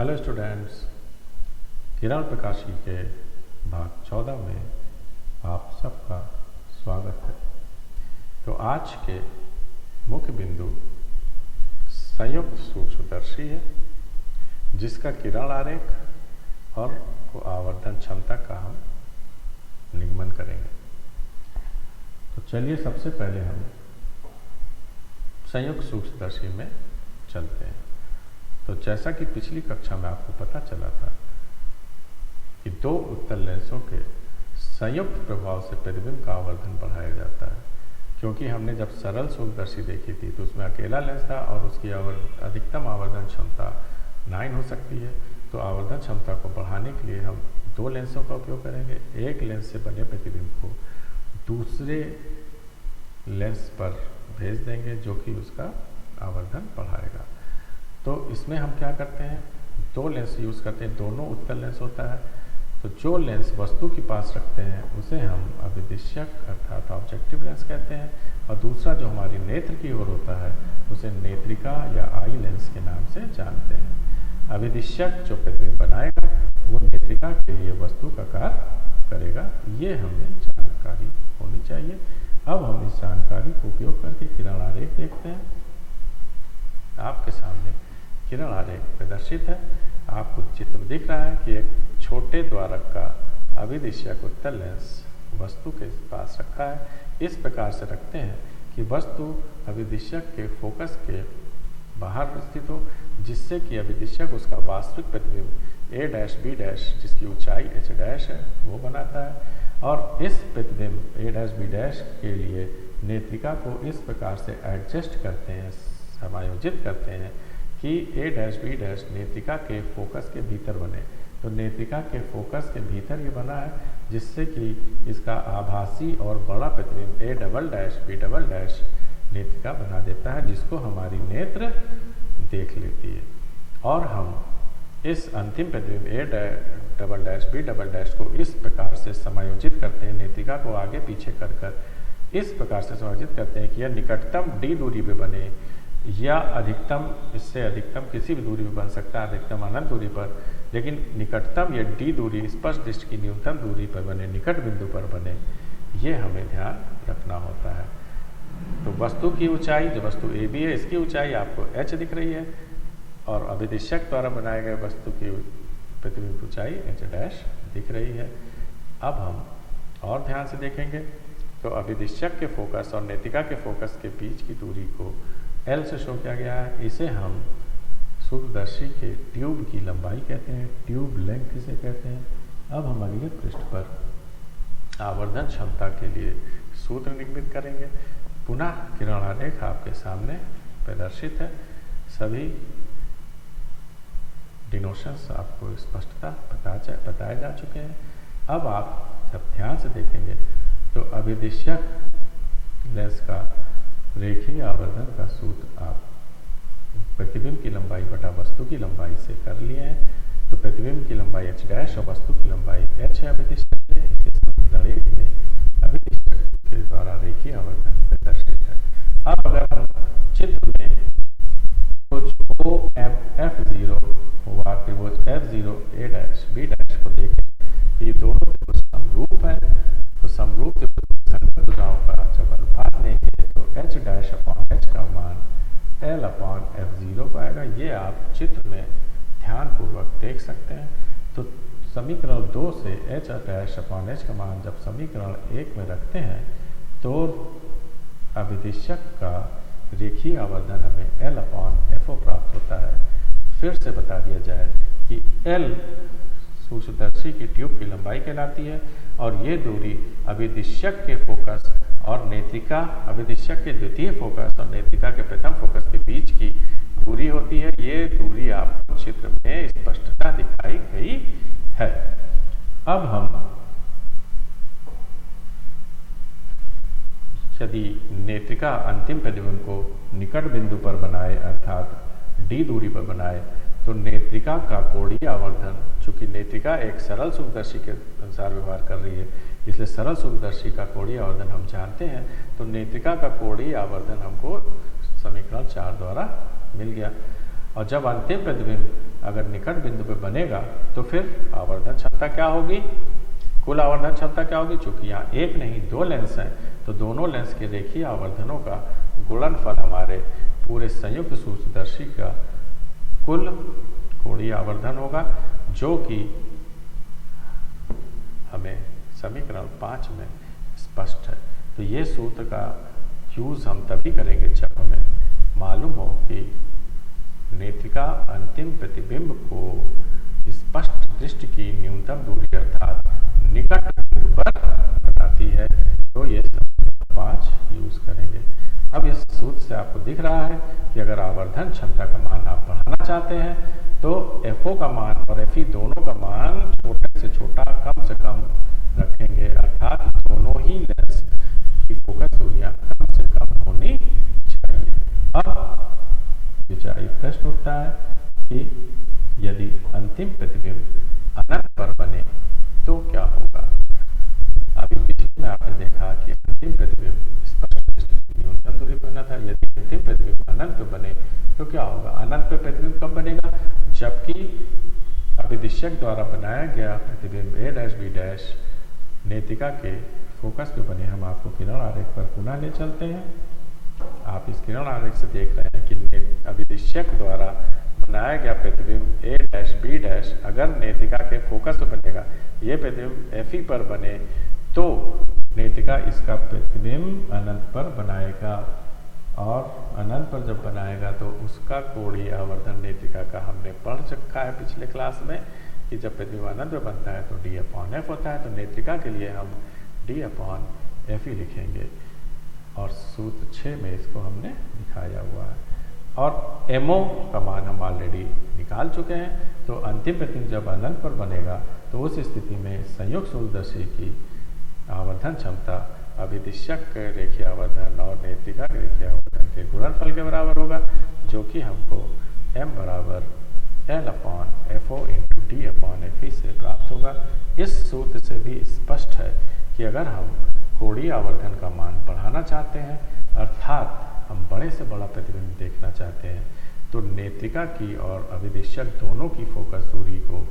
Hello students, किरण प्रकाशी के भाग 14 में आप सबका स्वागत है। तो आज के मुख्य बिंदु संयुक्त सूक्ष्मदर्शी है, जिसका किरण आरेख और आवर्धन क्षमता का हम निगमन करेंगे। तो चलिए सबसे पहले हम संयुक्त सूक्ष्मदर्शी में चलते हैं। तो जैसा कि पिछली कक्षा में आपको पता चला था कि दो उत्तल लेंसों के संयुक्त प्रभाव से प्रतिबिंब का आवर्धन बढ़ाया जाता है। क्योंकि हमने जब सरल सूक्ष्मदर्शी देखी थी तो उसमें अकेला लेंस था और उसकी अधिकतम आवर्धन क्षमता 9 हो सकती है। तो आवर्धन क्षमता को बढ़ाने के लिए हम दो लेंसों का उपयोग करेंगे। एक लेंस से बने प्रतिबिंब को दूसरे लेंस पर भेज देंगे, जो कि उसका आवर्धन बढ़ाएगा। तो इसमें हम क्या करते हैं, दो लेंस यूज़ करते हैं, दोनों उत्तल लेंस होता है। तो जो लेंस वस्तु के पास रखते हैं उसे हम अभिदिश्यक अर्थात ऑब्जेक्टिव लेंस कहते हैं, और दूसरा जो हमारी नेत्र की ओर होता है उसे नेत्रिका या आई लेंस के नाम से जानते हैं। अभिदिश्यक जो प्रतिबिंब बनाएगा वो नेत्रिका के लिए वस्तु का कार्य करेगा। ये हमें जानकारी होनी चाहिए। अब हम इस जानकारी को उपयोग करके किरण आरेख देखते हैं। आपके सामने किरण आरेख प्रदर्शित है। आपको चित्र में दिख रहा है कि एक छोटे द्वारक का अभिदिश्यक उत्तल लेंस वस्तु के पास रखा है। इस प्रकार से रखते हैं कि वस्तु अभिदिश्यक के फोकस के बाहर स्थित हो, जिससे कि अभिदिश्यक उसका वास्तविक प्रतिबिंब a डैश b डैश, जिसकी ऊंचाई h डैश है, वो बनाता है। और इस प्रतिबिंब a डैश b डैश के लिए नेत्रिका को इस प्रकार से एडजस्ट करते हैं, समायोजित करते हैं कि a डैश b डैश नेत्रिका के फोकस के भीतर बने। तो नेत्रिका के फोकस के भीतर ये बना है, जिससे कि इसका आभासी और बड़ा प्रतिबिंब a double dash b double dash नेत्रिका बना देता है, जिसको हमारी नेत्र देख लेती है। और हम इस अंतिम प्रतिबिंब a double dash b double dash को इस प्रकार से समायोजित करते हैं, नेत्रिका को आगे पीछे कर इस प्रकार से समायोजित करते हैं कि यह निकटतम d दूरी पे बने या अधिकतम, इससे अधिकतम किसी भी दूरी पर बन सकता है, अधिकतम अनंत दूरी पर, लेकिन निकटतम या d दूरी स्पष्ट दृष्टि की न्यूनतम दूरी पर बने, निकट बिंदु पर बने, ये हमें ध्यान रखना होता है। तो वस्तु की ऊंचाई, जो वस्तु AB है, इसकी ऊंचाई आपको h दिख रही है, और अभिदिश्यक द्वारा बनाए गए वस्तु की प्रतिबिंब ऊंचाई h डैश दिख रही है। अब हम और ध्यान से देखेंगे तो अभिदिश्यक के फोकस और नेत्रिका के फोकस के बीच की दूरी को L से शो किया गया है। इसे हम सूक्ष्मदर्शी के ट्यूब की लंबाई कहते हैं, ट्यूब लेंथ इसे कहते हैं। अब हम अगले पृष्ठ पर आवर्धन क्षमता के लिए सूत्र निगमित करेंगे। पुनः किरण आरेख आपके सामने प्रदर्शित है। सभी डिनोशंस आपको स्पष्टता बताए जा चुके हैं। अब आप जब ध्यान से देखेंगे तो अभिदिश्यक लेंस का रेखीय आवर्धन का सूत्र आप प्रतिबिंब की लंबाई बटा वस्तु की लंबाई से कर लिए हैं। तो प्रतिबिंब की लंबाई h डैश और वस्तु की लंबाई h है अभिदिश्यक में। इसके समीकरण 1 में अभिदिश्यक के द्वारा रेखीय आवर्धन प्रदर्शित है। अब अगर हम चित्र में त्रिभुज OMF0 व त्रिभुज F0 a dash b dash को देखें तो ये दोनों त्रिभुज समरूप है। तो समरूप त्रिभुज संगत भुजाओं का जब अनुपात लेंगे तो h डैश अपॉन h का मान L अपॉन F0 का आएगा। ये आप चित्र में ध्यानपूर्वक देख सकते हैं। तो समीकरण 2 से h डैश अपॉन h का मान जब समीकरण 1 में रखते हैं तो अभिदिश्यक का रेखीय आवर्धन हमें L अपॉन FO प्राप्त होता है। फिर से बता दिया जाए कि L सूक्ष्मदर्शी की ट्यूब की लंबाई कहलाती है, और ये दूरी अभिदिश्यक के फोकस और नेत्रिका, अभिदिश्यक के द्वितीय फोकस और नेत्रिका के प्रथम फोकस के बीच की दूरी होती है। ये दूरी आपको चित्र में स्पष्टता दिखाई गई है। अब हम यदि नेत्रिका अंतिम प्रतिबिंब को निकट बिंदु पर बनाए अर्थात d दूरी पर बनाए तो नेत्रिका का कोणीय आवर्धन, चूंकि नेत्रिका एक सरल सूक्ष्मदर्शी के अनुसार व्यवहार कर रही है, इसलिए सरल सूक्ष्मदर्शी का कोणीय आवर्धन हम जानते हैं। तो नेत्रिका का कोणीय आवर्धन हमको समीकरण 4 द्वारा मिल गया। और जब अंतिम प्रतिबिंब अगर निकट बिंदु पे बनेगा तो फिर आवर्धन क्षमता क्या होगी, कुल आवर्धन क्षमता क्या होगी। चूंकि यहाँ एक नहीं दो लेंस हैं तो दोनों लेंस के रेखीय आवर्धनों का गुणनफल हमारे पूरे संयुक्त सूक्ष्मदर्शी का कुल कोणीय आवर्धन होगा, जो कि हमें समीकरण 5 में स्पष्ट है। तो ये सूत्र का यूज हम तभी करेंगे जब हमें मालूम हो कि नेत्रिका अंतिम प्रतिबिंब को स्पष्ट दृष्टि की न्यूनतम दूरी अर्थात निकट बिंदु पर बनाती है, तो ये 5 यूज करेंगे। अब इस सूत्र से आपको दिख रहा है कि अगर आवर्धन क्षमता का मान आप बढ़ाना चाहते हैं तो FO का मान और FE दोनों का मान छोटे से छोटा कम से कम रखेंगे, अर्थात दोनों ही लेंस की फोकस दूरियां कम से कम होनी चाहिए। अब विचारी प्रश्न उठता है कि यदि अंतिम प्रतिबिंब अनंत पर बने तो क्या होगा। अभी पिछले में आपने देखा कि अंतिम प्रतिबिंब स्पष्ट न्यूनतम दूरी पर बना था। यदि अंतिम प्रतिबिंब अनंत पर बने तो क्या होगा। अनंत पर प्रतिबिंब कब बनेगा, जबकि अभिदिश्यक द्वारा बनाया गया प्रतिबिंब A', B' नेत्रिका के फोकस पे बने। हम आपको किरण आरेख पर पुनः ले चलते हैं। आप इस किरण आरेख से देख रहे हैं कि अभिदिश्यक द्वारा बनाया गया प्रतिबिंब A', B' अगर नेत्रिका के फोकस पे बनेगा, ये प्रतिबिंब FE पर बने तो नेत्रिका इसका प्रतिबिंब अनंत पर बनाएगा, और अनंत पर जब बनाएगा तो उसका कोणीय आवर्धन नेत्रिका का हमने पढ़ चुका है पिछले क्लास में कि जब प्रतिबिंब अनंत पर बनता है तो D/F होता है। तो नेत्रिका के लिए हम D/FE लिखेंगे और सूत्र 6 में इसको हमने दिखाया हुआ है। और MO का मान हम ऑलरेडी निकाल चुके हैं। तो अंतिम प्रतिबिंब जब अनंत पर बनेगा तो उस स्थिति में संयुक्त सूक्ष्मदर्शी की आवर्धन क्षमता अभिदिश्यक के रेखीय आवर्धन और नेत्रिका के रेखीय आवर्धन के गुणनफल के बराबर होगा, जो कि हमको M बराबर L/FO × D/FE से प्राप्त होगा। इस सूत्र से भी स्पष्ट है कि अगर हम कोणीय आवर्धन का मान बढ़ाना चाहते हैं, अर्थात हम बड़े से बड़ा प्रतिबिंब देखना चाहते हैं, तो नेत्रिका की और अभिदिश्यक दोनों की फोकस दूरी को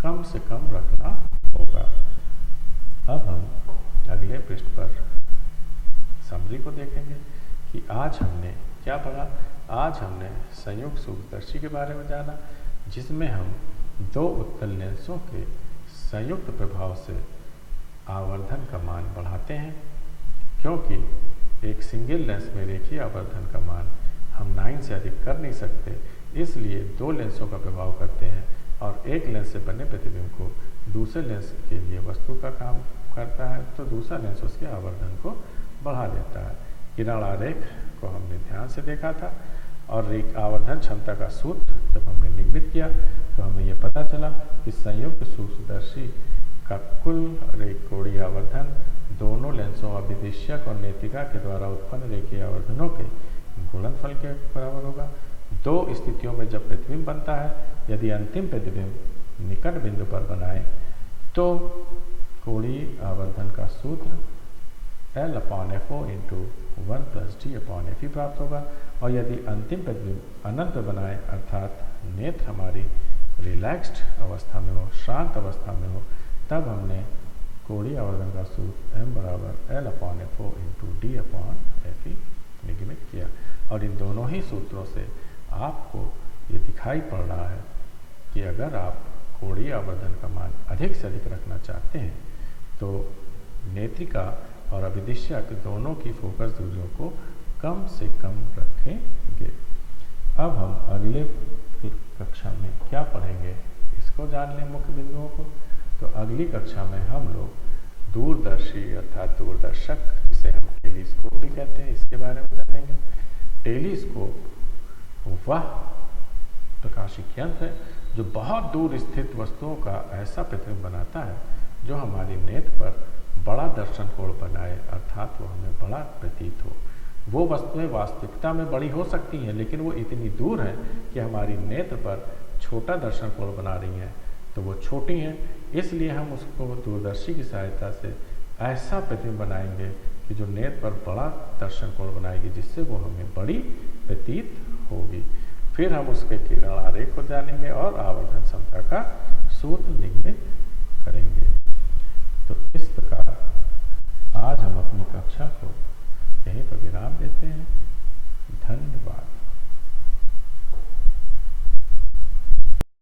कम से कम रखना होगा। अब हम अगले पृष्ठ पर समरी को देखेंगे कि आज हमने क्या पढ़ा। आज हमने संयुक्त सूक्ष्मदर्शी के बारे में जाना, जिसमें हम दो उत्तल लेंसों के संयुक्त प्रभाव से आवर्धन का मान बढ़ाते हैं। क्योंकि एक सिंगल लेंस में रेखीय आवर्धन का मान हम 9 से अधिक कर नहीं सकते, इसलिए दो लेंसों का प्रभाव करते हैं और एक लेंस से बने प्रतिबिंब को दूसरे लेंस के लिए वस्तु का काम करता है, तो दूसरा लेंस उसके आवर्धन को बढ़ा देता है। किरण आरेख को हमने ध्यान से देखा था और आवर्धन क्षमता का सूत्र जब हमने निगमित किया तो हमें यह पता चला कि संयुक्त सूक्ष्मदर्शी का कुल कोणीय आवर्धन दोनों लेंसों अभिदिश्यक और नेत्रिका के द्वारा उत्पन्न रेखीय आवर्धनों के गुणनफल के बराबर होगा। दो स्थितियों में जब प्रतिबिंब बनता है, यदि अंतिम प्रतिबिंब निकट बिंदु पर बनाए तो कोणीय आवर्धन का सूत्र L/FO × 1 + D/FE प्राप्त होगा। और यदि अंतिम प्रतिबिंब अनंत बनाए, अर्थात नेत्र हमारी रिलैक्स्ड अवस्था में हो, शांत अवस्था में हो, तब हमने कोणीय आवर्धन का सूत्र M बराबर L/FO × D/FE निगमित किया। और इन दोनों ही सूत्रों से आपको ये दिखाई पड़ रहा है कि अगर आप कोणीय आवर्धन का मान अधिक से अधिक रखना चाहते हैं तो नेत्रिका और अभिदिश्यक दोनों की फोकस दूरियों को कम से कम रखेंगे। अब हम अगले कक्षा में क्या पढ़ेंगे, इसको जान लें मुख्य बिंदुओं को। तो अगली कक्षा में हम लोग दूरदर्शी अर्थात दूरदर्शक, जिसे हम टेलीस्कोप भी कहते हैं, इसके बारे में जानेंगे। टेलीस्कोप वह प्रकाशिक यंत्र है जो बहुत दूर स्थित वस्तुओं का ऐसा प्रतिबिंब बनाता है जो हमारी नेत्र पर बड़ा दर्शन कोण बनाए, अर्थात वो हमें बड़ा प्रतीत हो। वो वस्तुएं वास्तविकता में बड़ी हो सकती हैं, लेकिन वो इतनी दूर हैं कि हमारी नेत्र पर छोटा दर्शन कोण बना रही हैं, तो वो छोटी हैं। इसलिए हम उसको दूरदर्शी की सहायता से ऐसा प्रतिबिंब बनाएंगे कि जो नेत्र पर बड़ा दर्शन कोण बनाएगी, जिससे वो हमें बड़ी प्रतीत होगी। फिर हम उसके किरण आरेख को जानेंगे और आवर्धन क्षमता का सूत्र निगमित करेंगे। तो इस प्रकार आज हम अपनी कक्षा को यहीं पर विराम देते हैं। धन्यवाद।